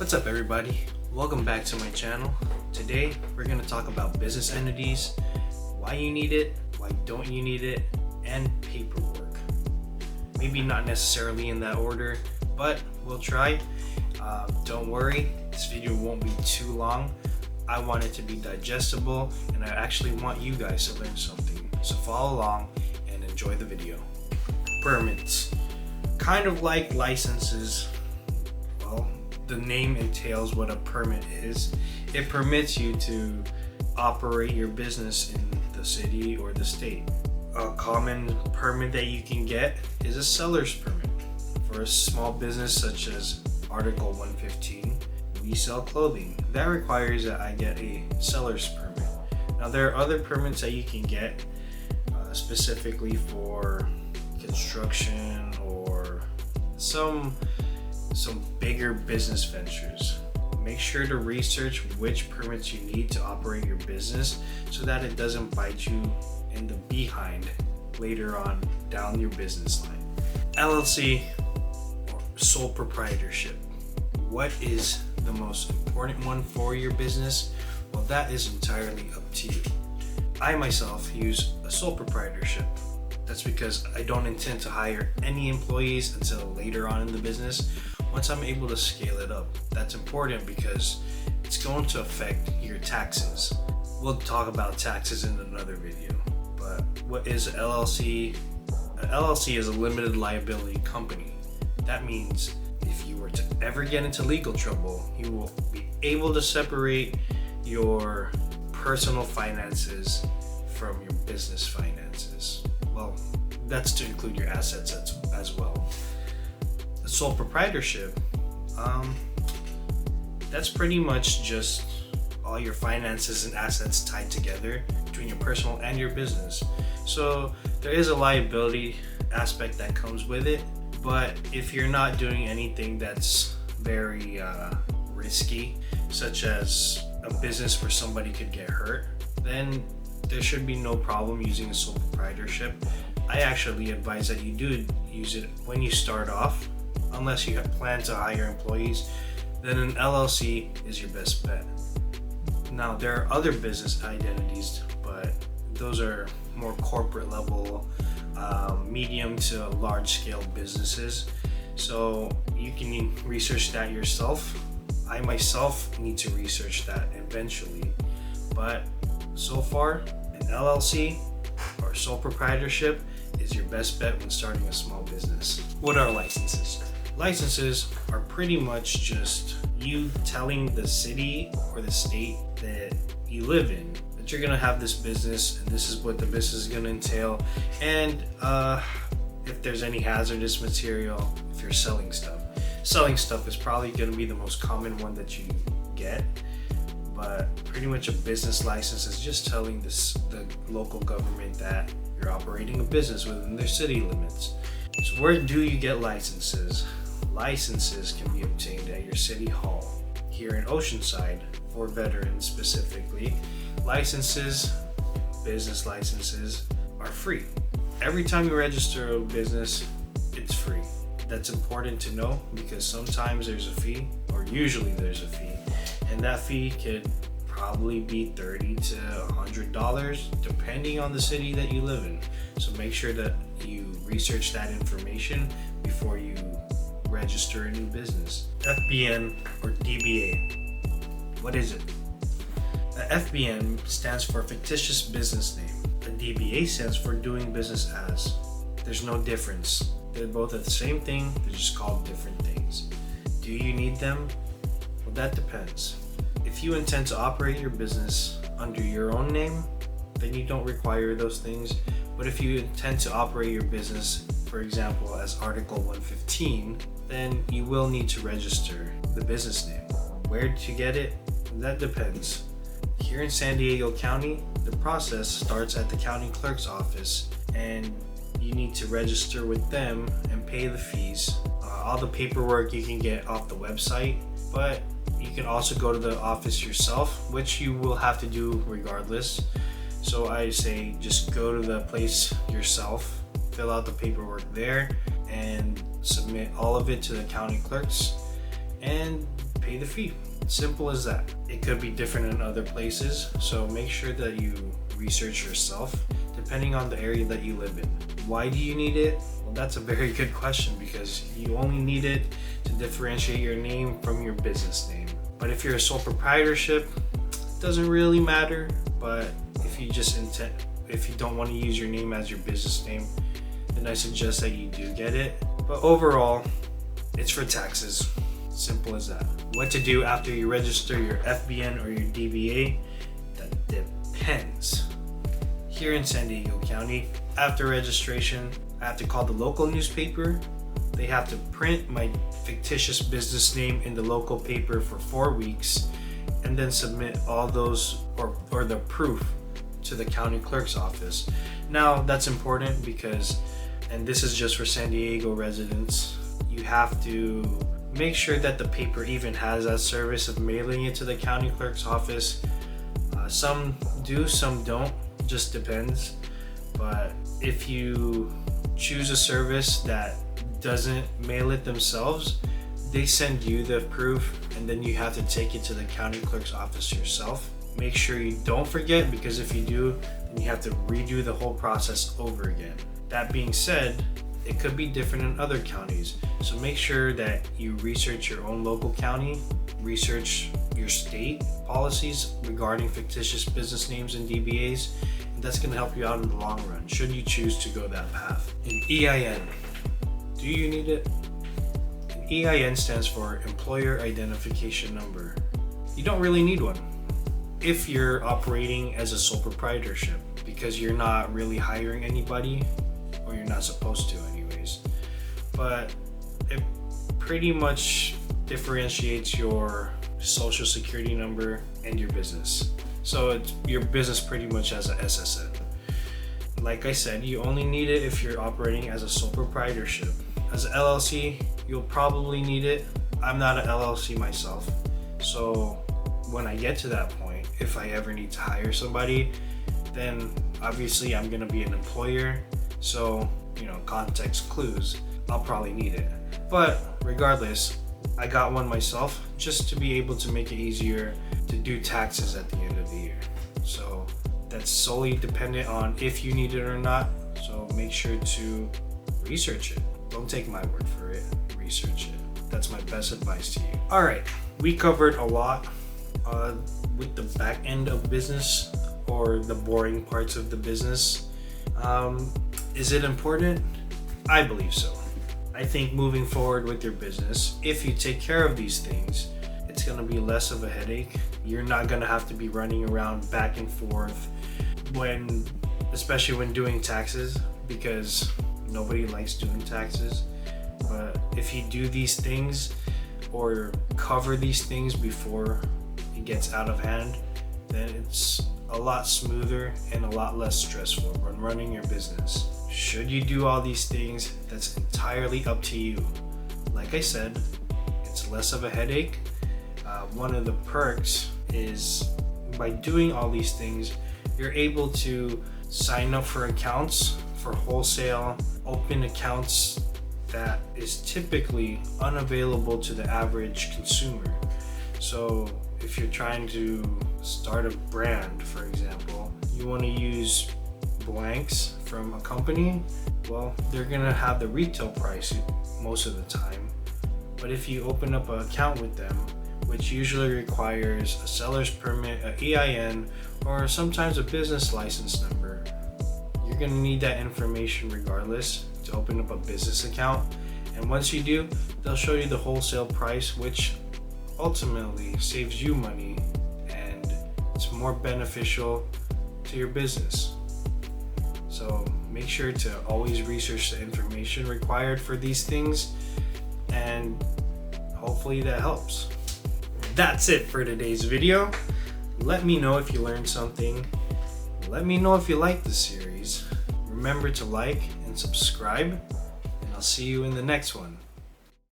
What's up everybody? Welcome back to my channel. Today we're going to talk about business entities, why you need it, why don't you need it, and paperwork. Maybe not necessarily in that order, but we'll try. Don't worry, this video won't be too long. I want it to be digestible and I actually want you guys to learn something. So follow along and enjoy the video. Permits. Kind of like licenses. Well, the name entails what a permit is. It permits you to operate your business in the city or the state. A common permit that you can get is a seller's permit. For a small business such as Article 115, we sell clothing. That requires that I get a seller's permit. Now there are other permits that you can get specifically for construction or some bigger business ventures. Make sure to research which permits you need to operate your business so that it doesn't bite you in the behind later on down your business line. LLC or sole proprietorship. What is the most important one for your business? Well, that is entirely up to you. I myself use a sole proprietorship. That's because I don't intend to hire any employees until later on in the business once I'm able to scale it up. That's important because it's going to affect your taxes. We'll talk about taxes in another video. But what is an LLC? An LLC is a limited liability company. That means if you were to ever get into legal trouble, you will be able to separate your personal finances from your business finances. Well, that's to include your assets as well. The sole proprietorship, that's pretty much just all your finances and assets tied together between your personal and your business. So there is a liability aspect that comes with it, but if you're not doing anything that's very risky, such as a business where somebody could get hurt, then there should be no problem using a sole proprietorship. I actually advise that you do use it when you start off, unless you have planned to hire employees, then an LLC is your best bet. Now there are other business identities, but those are more corporate level, medium to large scale businesses. So you can research that yourself. I myself need to research that eventually, but so far an LLC or sole proprietorship is your best bet when starting a small business. What are licenses? Licenses are pretty much just you telling the city or the state that you live in that you're gonna have this business and this is what the business is gonna entail, and if there's any hazardous material, if you're selling stuff. Selling stuff is probably gonna be the most common one that you get, but pretty much a business license is just telling the local government that you're operating a business within their city limits. So where do you get licenses? Licenses can be obtained at your city hall. Here in Oceanside, for veterans specifically, business licenses are free. Every time you register a business, it's free. That's important to know because sometimes there's a fee, or usually there's a fee, and that fee could probably be $30 to $100 depending on the city that you live in. So make sure that you research that information before you register a new business. FBN or DBA. What is it? The FBN stands for fictitious business name. The DBA stands for doing business as. There's no difference. They're both the same thing, they're just called different things. Do you need them? Well, that depends. If you intend to operate your business under your own name, then you don't require those things. But if you intend to operate your business, for example, as Article 115, then you will need to register the business name. Where to get it? That depends. Here in San Diego County, the process starts at the county clerk's office, and you need to register with them and pay the fees. All the paperwork you can get off the website, but you can also go to the office yourself, which you will have to do regardless. So I say just go to the place yourself, fill out the paperwork there, and submit all of it to the county clerks and pay pay the fee. Simple as that. It could be different in other places, so make sure that you research yourself depending on the area that you live in. Why do you need it? Well, that's a very good question, because you only need it to differentiate your name from your business name. But if you're a sole proprietorship, it doesn't really matter. But if you don't want to use your name as your business name, then I suggest that you do get it. But overall, it's for taxes. Simple as that. What to do after you register your FBN or your DBA? That depends. Here in San Diego County, after registration, I have to call the local newspaper. They have to print my fictitious business name in the local paper for 4 weeks, and then submit all those or the proof to the county clerk's office. Now that's important because, and this is just for San Diego residents, you have to make sure that the paper even has that service of mailing it to the county clerk's office. Some do, some don't, just depends. But if you choose a service that doesn't mail it themselves, they send you the proof and then you have to take it to the county clerk's office yourself. Make sure you don't forget, because if you do, then you have to redo the whole process over again. That being said, it could be different in other counties, so make sure that you research your own local county, research your state policies regarding fictitious business names and DBAs, and that's going to help you out in the long run should you choose to go that path. An EIN. Do you need it? An EIN stands for Employer Identification Number. You don't really need one if you're operating as a sole proprietorship, because you're not really hiring anybody, or you're not supposed to anyways. But it pretty much differentiates your social security number and your business. So it's your business pretty much as a SSN. Like I said, you only need it if you're operating as a sole proprietorship. As an LLC, you'll probably need it. I'm not an LLC myself, so when I get to that point, if I ever need to hire somebody, then obviously I'm gonna be an employer. So, context clues, I'll probably need it. But regardless, I got one myself just to be able to make it easier to do taxes at the end of the year. So that's solely dependent on if you need it or not. So make sure to research it. Don't take my word for it, research it. That's my best advice to you. All right, we covered a lot with the back end of business, or the boring parts of the business. Is it important? I believe so. I think moving forward with your business, if you take care of these things, it's going to be less of a headache. You're not going to have to be running around back and forth especially when doing taxes, because nobody likes doing taxes. But if you do these things or cover these things before it gets out of hand, then it's a lot smoother and a lot less stressful when running your business. Should you do all these things, that's entirely up to you. Like I said, it's less of a headache. One of the perks is by doing all these things, you're able to sign up for accounts for wholesale, open accounts that is typically unavailable to the average consumer. So if you're trying to start a brand, for example, you want to use blanks from a company, well, they're gonna have the retail price most of the time. But if you open up an account with them, which usually requires a seller's permit, an EIN, or sometimes a business license number, you're gonna need that information regardless to open up a business account. And once you do, they'll show you the wholesale price, which ultimately saves you money and it's more beneficial to your business. So make sure to always research the information required for these things, and hopefully that helps. That's it for today's video. Let me know if you learned something. Let me know if you like this series. Remember to like and subscribe, and I'll see you in the next one.